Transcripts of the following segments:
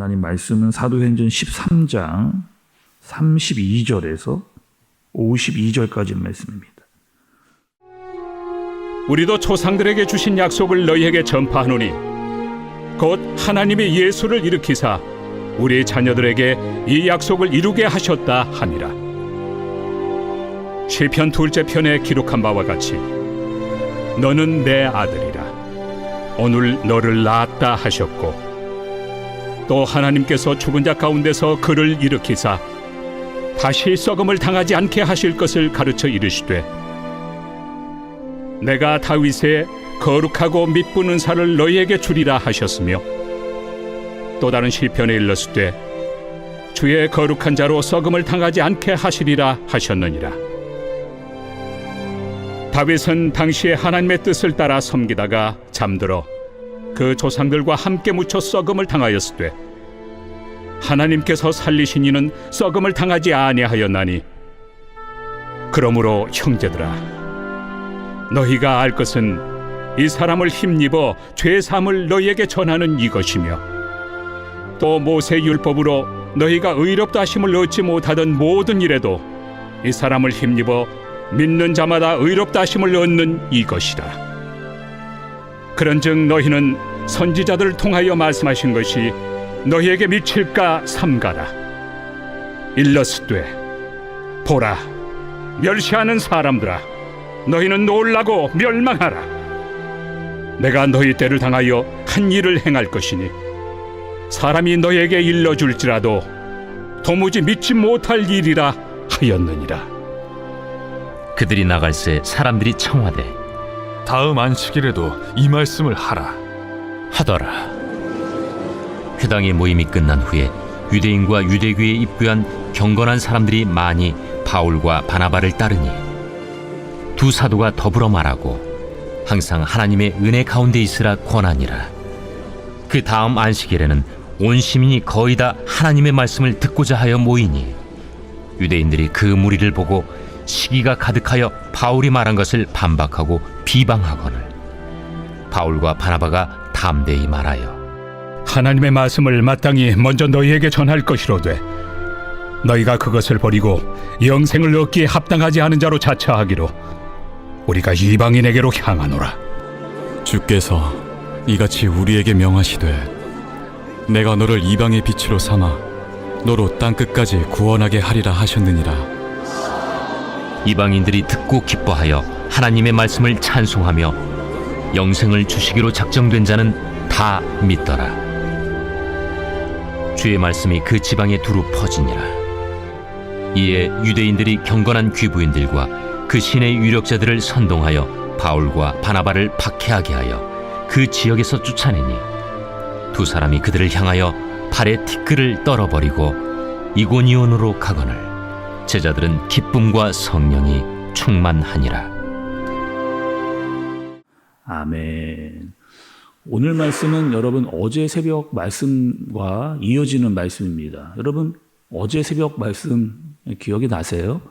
하나님 말씀은 사도행전 13장 32절에서 52절까지 말씀입니다. 우리도 조상들에게 주신 약속을 너희에게 전파하노니 곧 하나님이 예수를 일으키사 우리 자녀들에게 이 약속을 이루게 하셨다 하니라. 시편 2째 편에 기록한 바와 같이 너는 내 아들이라 오늘 너를 낳았다 하셨고 또 하나님께서 죽은 자 가운데서 그를 일으키사 다시 썩음을 당하지 않게 하실 것을 가르쳐 이르시되 내가 다윗의 거룩하고 미쁜 은사를 너희에게 주리라 하셨으며 또 다른 시편에 일렀으되 주의 거룩한 자로 썩음을 당하지 않게 하시리라 하셨느니라. 다윗은 당시에 하나님의 뜻을 따라 섬기다가 잠들어 그 조상들과 함께 묻혀 썩음을 당하였으되 하나님께서 살리신 이는 썩음을 당하지 아니하였나니 그러므로 형제들아 너희가 알 것은 이 사람을 힘입어 죄 사함을 너희에게 전하는 이것이며 또 모세 율법으로 너희가 의롭다 하심을 얻지 못하던 모든 일에도 이 사람을 힘입어 믿는 자마다 의롭다 하심을 얻는 이것이라. 그런즉 너희는 선지자들을 통하여 말씀하신 것이 너희에게 미칠까 삼가라. 일렀으되 보라 멸시하는 사람들아 너희는 놀라고 멸망하라. 내가 너희 때를 당하여 한 일을 행할 것이니 사람이 너희에게 일러줄지라도 도무지 믿지 못할 일이라 하였느니라. 그들이 나갈새 사람들이 청하되 다음 안식일에도 이 말씀을 하라 하더라. 회당의 모임이 끝난 후에 유대인과 유대교에 입교한 경건한 사람들이 많이 바울과 바나바를 따르니 두 사도가 더불어 말하고 항상 하나님의 은혜 가운데 있으라 권하니라. 그 다음 안식일에는 온 시민이 거의 다 하나님의 말씀을 듣고자 하여 모이니 유대인들이 그 무리를 보고 시기가 가득하여 바울이 말한 것을 반박하고 비방하거늘 바울과 바나바가 담대히 말하여 하나님의 말씀을 마땅히 먼저 너희에게 전할 것이로되 너희가 그것을 버리고 영생을 얻기에 합당하지 않은 자로 자처하기로 우리가 이방인에게로 향하노라. 주께서 이같이 우리에게 명하시되 내가 너를 이방의 빛으로 삼아 너로 땅끝까지 구원하게 하리라 하셨느니라. 이방인들이 듣고 기뻐하여 하나님의 말씀을 찬송하며 영생을 주시기로 작정된 자는 다 믿더라. 주의 말씀이 그 지방에 두루 퍼지니라. 이에 유대인들이 경건한 귀부인들과 그 신의 유력자들을 선동하여 바울과 바나바를 박해하게 하여 그 지역에서 쫓아내니 두 사람이 그들을 향하여 발에 티끌을 떨어버리고 이고니온으로 가거늘 제자들은 기쁨과 성령이 충만하니라. 아멘. 오늘 말씀은 여러분 어제 새벽 말씀과 이어지는 말씀입니다. 여러분 어제 새벽 말씀 기억이 나세요?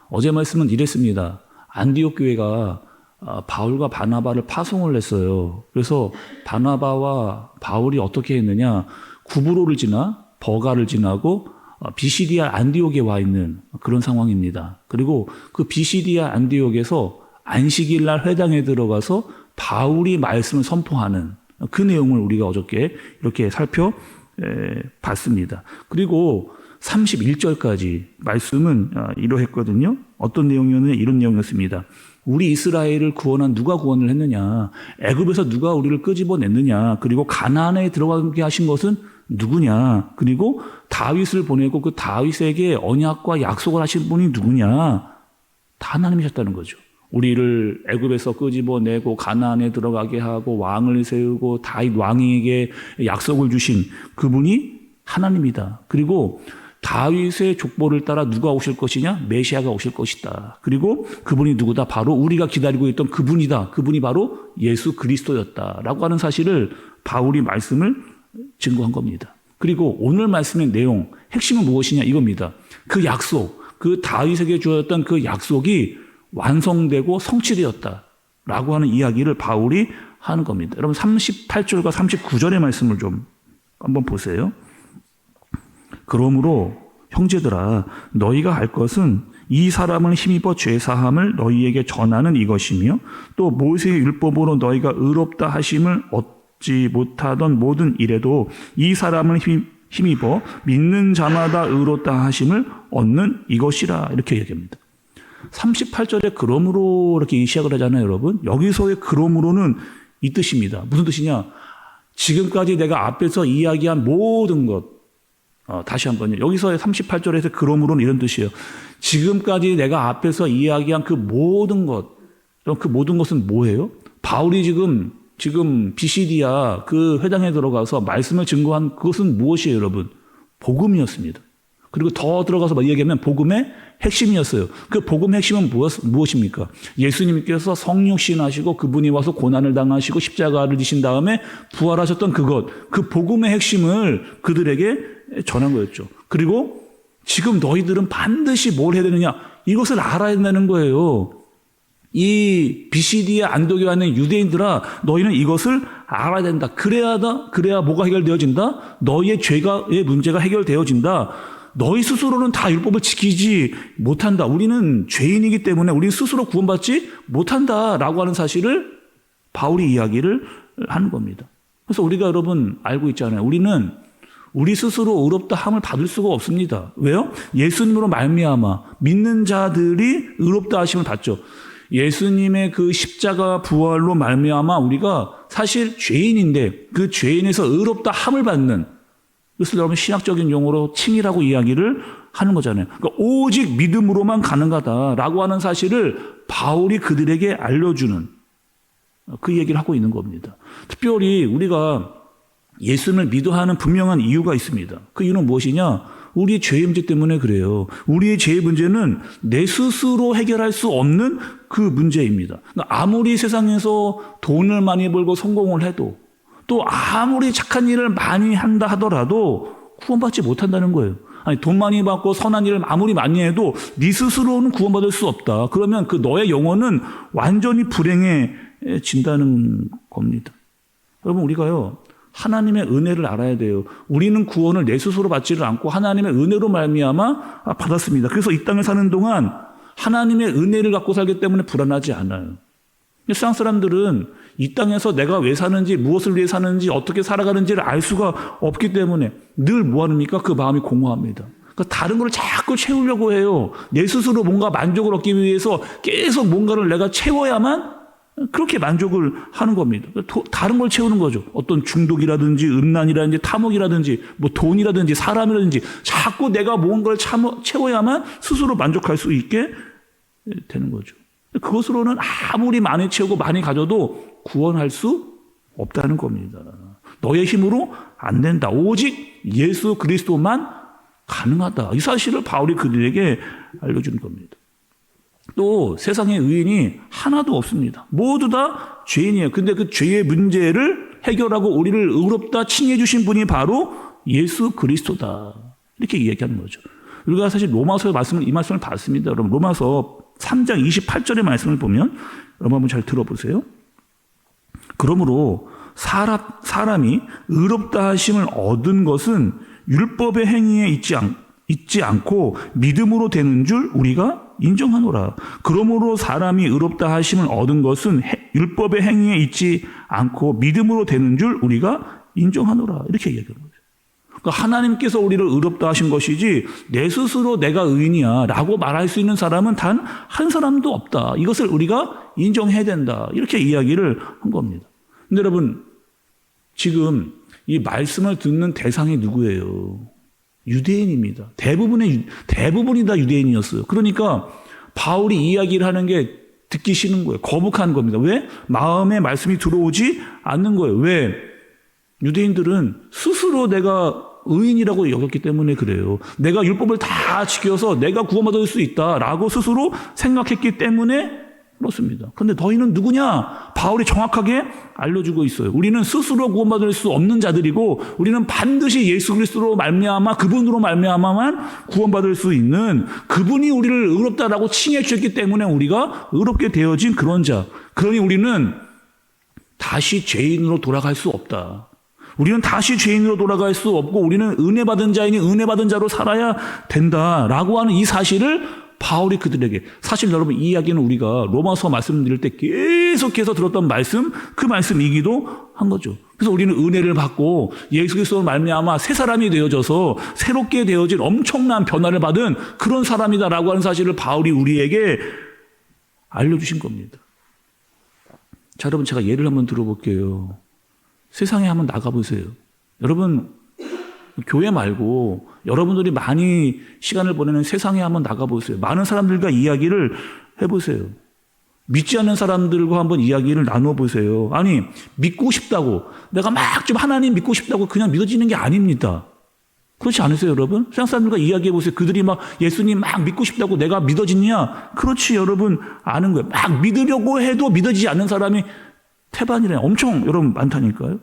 어제 말씀은 이랬습니다. 안디옥 교회가 바울과 바나바를 파송을 했어요. 그래서 바나바와 바울이 어떻게 했느냐? 구브로를 지나 버가를 지나고 비시디아 안디옥에 와 있는 그런 상황입니다. 그리고 그 비시디아 안디옥에서 안식일 날 회당에 들어가서 바울이 말씀을 선포하는 그 내용을 우리가 어저께 이렇게 살펴봤습니다. 그리고 31절까지 말씀은 이러했거든요. 어떤 내용이었느냐? 이런 내용이었습니다. 우리 이스라엘을 구원한 누가 구원을 했느냐? 애굽에서 누가 우리를 끄집어냈느냐? 그리고 가나안에 들어가게 하신 것은 누구냐? 그리고 다윗을 보내고 그 다윗에게 언약과 약속을 하신 분이 누구냐? 다 하나님이셨다는 거죠. 우리를 애굽에서 끄집어내고 가나안에 들어가게 하고 왕을 세우고 다윗 왕에게 약속을 주신 그분이 하나님이다. 그리고 다윗의 족보를 따라 누가 오실 것이냐? 메시아가 오실 것이다. 그리고 그분이 누구다? 바로 우리가 기다리고 있던 그분이다. 그분이 바로 예수 그리스도였다라고 하는 사실을 바울이 말씀을 증거한 겁니다. 그리고 오늘 말씀의 내용, 핵심은 무엇이냐? 이겁니다. 그 약속, 그 다윗에게 주었던 그 약속이 완성되고 성취되었다라고 하는 이야기를 바울이 하는 겁니다. 여러분 38절과 39절의 말씀을 좀 한번 보세요. 그러므로 형제들아 너희가 할 것은 이 사람을 힘입어 죄 사함을 너희에게 전하는 이것이며 또 모세의 율법으로 너희가 의롭다 하심을 얻지 못하던 모든 일에도 이 사람을 힘입어 믿는 자마다 의롭다 하심을 얻는 이것이라 이렇게 얘기합니다. 38절에 그러므로 이렇게 시작을 하잖아요, 여러분. 여기서의 그러므로는 이 뜻입니다. 무슨 뜻이냐? 지금까지 내가 앞에서 이야기한 모든 것, 다시 한번요. 여기서의 38절에서 그러므로는 이런 뜻이에요. 지금까지 내가 앞에서 이야기한 그 모든 것, 그 모든 것은 뭐예요? 바울이 지금 비시디아 그 회당에 들어가서 말씀을 증거한 그것은 무엇이에요, 여러분? 복음이었습니다. 그리고 더 들어가서 이야기하면 복음의 핵심이었어요. 그 복음의 핵심은 무엇입니까? 예수님께서 성육신하시고 그분이 와서 고난을 당하시고 십자가를 지신 다음에 부활하셨던 그것, 그 복음의 핵심을 그들에게 전한 거였죠. 그리고 지금 너희들은 반드시 뭘 해야 되느냐? 이것을 알아야 된다는 거예요. 이 비시디아 안독에 있는 유대인들아, 너희는 이것을 알아야 된다. 그래야 뭐가 해결되어진다? 너희의 죄의 문제가 해결되어진다. 너희 스스로는 다 율법을 지키지 못한다. 우리는 죄인이기 때문에 우리는 스스로 구원받지 못한다라고 하는 사실을 바울이 이야기를 하는 겁니다. 그래서 우리가 여러분 알고 있잖아요. 우리는 우리 스스로 의롭다 함을 받을 수가 없습니다. 왜요? 예수님으로 말미암아 믿는 자들이 의롭다 하심을 받죠. 예수님의 그 십자가 부활로 말미암아 우리가 사실 죄인인데 그 죄인에서 의롭다 함을 받는, 그것을 여러분 신학적인 용어로 칭이라고 이야기를 하는 거잖아요. 그러니까 오직 믿음으로만 가능하다라고 하는 사실을 바울이 그들에게 알려주는 그 얘기를 하고 있는 겁니다. 특별히 우리가 예수님을 믿어야 하는 분명한 이유가 있습니다. 그 이유는 무엇이냐? 우리의 죄의 문제 때문에 그래요. 우리의 죄의 문제는 내 스스로 해결할 수 없는 그 문제입니다. 그러니까 아무리 세상에서 돈을 많이 벌고 성공을 해도 또 아무리 착한 일을 많이 한다 하더라도 구원받지 못한다는 거예요. 아니, 돈 많이 받고 선한 일을 아무리 많이 해도 네 스스로는 구원받을 수 없다. 그러면 그 너의 영혼은 완전히 불행해진다는 겁니다. 여러분, 우리가요 하나님의 은혜를 알아야 돼요. 우리는 구원을 내 스스로 받지를 않고 하나님의 은혜로 말미암아 받았습니다. 그래서 이 땅에 사는 동안 하나님의 은혜를 갖고 살기 때문에 불안하지 않아요. 세상 사람들은 이 땅에서 내가 왜 사는지, 무엇을 위해 사는지, 어떻게 살아가는지를 알 수가 없기 때문에 늘 뭐합니까? 그 마음이 공허합니다. 그러니까 다른 걸 자꾸 채우려고 해요. 내 스스로 뭔가 만족을 얻기 위해서 계속 뭔가를 내가 채워야만 그렇게 만족을 하는 겁니다. 다른 걸 채우는 거죠. 어떤 중독이라든지 음란이라든지 탐욕이라든지 뭐 돈이라든지 사람이라든지 자꾸 내가 뭔가를 채워야만 스스로 만족할 수 있게 되는 거죠. 그것으로는 아무리 많이 채우고 많이 가져도 구원할 수 없다는 겁니다. 너의 힘으로 안 된다. 오직 예수 그리스도만 가능하다. 이 사실을 바울이 그들에게 알려주는 겁니다. 또 세상에 의인이 하나도 없습니다. 모두 다 죄인이에요. 근데 그 죄의 문제를 해결하고 우리를 의롭다 칭해 주신 분이 바로 예수 그리스도다. 이렇게 이야기하는 거죠. 우리가 사실 로마서의 이 말씀을 봤습니다. 여러분, 로마서 3장 28절의 말씀을 보면 여러분 한번 잘 들어보세요. 그러므로 사람이 의롭다 하심을 얻은 것은 율법의 행위에 있지 않고 믿음으로 되는 줄 우리가 인정하노라. 그러므로 사람이 의롭다 하심을 얻은 것은 율법의 행위에 있지 않고 믿음으로 되는 줄 우리가 인정하노라. 이렇게 얘기하는 거죠. 그러니까 하나님께서 우리를 의롭다 하신 것이지 내 스스로 내가 의인이야 라고 말할 수 있는 사람은 단 한 사람도 없다. 이것을 우리가 인정해야 된다. 이렇게 이야기를 한 겁니다. 근데 여러분, 지금 이 말씀을 듣는 대상이 누구예요? 유대인입니다. 대부분이 다 유대인이었어요. 그러니까 바울이 이야기를 하는 게 듣기 싫은 거예요. 거북한 겁니다. 왜? 마음에 말씀이 들어오지 않는 거예요. 왜? 유대인들은 스스로 내가 의인이라고 여겼기 때문에 그래요. 내가 율법을 다 지켜서 내가 구원받을 수 있다라고 스스로 생각했기 때문에 그렇습니다. 그런데 너희는 누구냐? 바울이 정확하게 알려주고 있어요. 우리는 스스로 구원받을 수 없는 자들이고 우리는 반드시 예수 그리스도로 말미암아 그분으로 말미암아만 구원받을 수 있는 그분이 우리를 의롭다라고 칭해 주셨기 때문에 우리가 의롭게 되어진 그런 자. 그러니 우리는 다시 죄인으로 돌아갈 수 없다. 우리는 다시 죄인으로 돌아갈 수 없고 우리는 은혜 받은 자이니 은혜 받은 자로 살아야 된다라고 하는 이 사실을 바울이 그들에게, 사실 여러분 이 이야기는 우리가 로마서 말씀드릴 때 계속해서 들었던 말씀, 그 말씀이기도 한 거죠. 그래서 우리는 은혜를 받고 예수 그리스도로 말미암아 새 사람이 되어져서 새롭게 되어진 엄청난 변화를 받은 그런 사람이다라고 하는 사실을 바울이 우리에게 알려주신 겁니다. 자, 여러분 제가 예를 한번 들어볼게요. 세상에 한번 나가보세요. 여러분 교회 말고 여러분들이 많이 시간을 보내는 세상에 한번 나가보세요. 많은 사람들과 이야기를 해보세요. 믿지 않는 사람들과 한번 이야기를 나눠보세요. 아니, 믿고 싶다고, 내가 막 좀 하나님 믿고 싶다고 그냥 믿어지는 게 아닙니다. 그렇지 않으세요, 여러분? 세상 사람들과 이야기해보세요. 그들이 막 예수님 막 믿고 싶다고 내가 믿어지냐? 그렇지, 여러분, 아는 거예요. 막 믿으려고 해도 믿어지지 않는 사람이 태반이래. 엄청, 여러분, 많다니까요.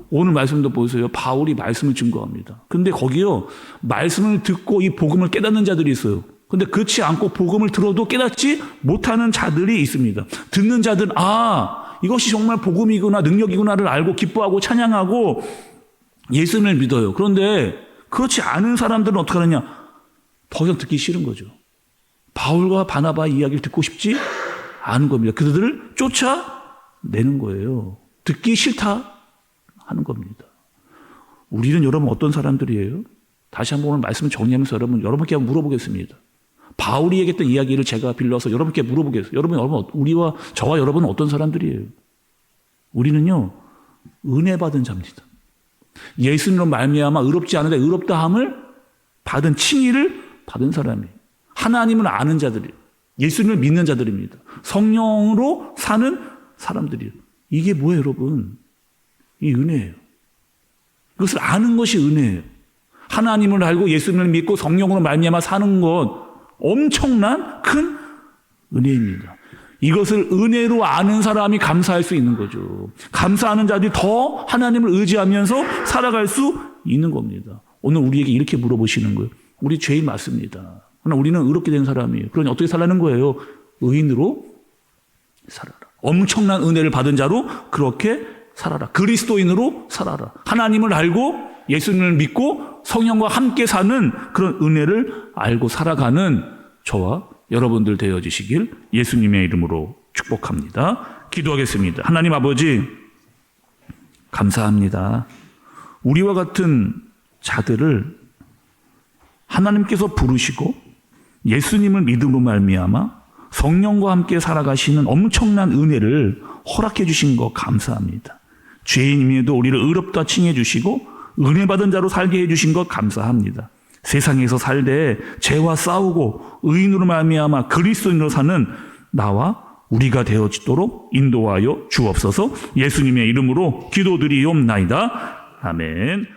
오늘 말씀도 보세요. 바울이 말씀을 증거합니다. 근데 거기요, 말씀을 듣고 이 복음을 깨닫는 자들이 있어요. 근데 그렇지 않고 복음을 들어도 깨닫지 못하는 자들이 있습니다. 듣는 자들은, 아, 이것이 정말 복음이구나, 능력이구나를 알고 기뻐하고 찬양하고 예수님을 믿어요. 그런데 그렇지 않은 사람들은 어떻게 하느냐? 더 이상 듣기 싫은 거죠. 바울과 바나바의 이야기를 듣고 싶지 않은 겁니다. 그들을 쫓아내는 거예요. 듣기 싫다 하는 겁니다. 우리는 여러분 어떤 사람들이에요? 다시 한번 오늘 말씀을 정리하면서 여러분께 한번 물어보겠습니다. 바울이 얘기했던 이야기를 제가 빌려서 여러분께 물어보겠어요. 여러분, 우리와 저와 여러분은 어떤 사람들이에요? 우리는요, 은혜 받은 자입니다. 예수님으로 말미암아 의롭지 않은데 의롭다함을 받은, 칭의를 받은 사람이에요. 하나님을 아는 자들이에요. 예수님을 믿는 자들입니다. 성령으로 사는 사람들이에요. 이게 뭐예요, 여러분? 이 은혜예요. 이것을 아는 것이 은혜예요. 하나님을 알고 예수님을 믿고 성령으로 말미암아 사는 것, 엄청난 큰 은혜입니다. 이것을 은혜로 아는 사람이 감사할 수 있는 거죠. 감사하는 자들이 더 하나님을 의지하면서 살아갈 수 있는 겁니다. 오늘 우리에게 이렇게 물어보시는 거예요. 우리 죄인 맞습니다. 그러나 우리는 의롭게 된 사람이에요. 그러니 어떻게 살라는 거예요? 의인으로 살아라. 엄청난 은혜를 받은 자로 그렇게 살아라. 그리스도인으로 살아라. 하나님을 알고 예수님을 믿고 성령과 함께 사는 그런 은혜를 알고 살아가는 저와 여러분들 되어지시길 예수님의 이름으로 축복합니다. 기도하겠습니다. 하나님 아버지, 감사합니다. 우리와 같은 자들을 하나님께서 부르시고 예수님을 믿음으로 말미암아 성령과 함께 살아가시는 엄청난 은혜를 허락해 주신 것 감사합니다. 죄인임에도 우리를 의롭다 칭해 주시고 은혜 받은 자로 살게 해 주신 것 감사합니다. 세상에서 살되 죄와 싸우고 의인으로 말미암아 그리스도인으로 사는 나와 우리가 되어지도록 인도하여 주옵소서. 예수님의 이름으로 기도드리옵나이다. 아멘.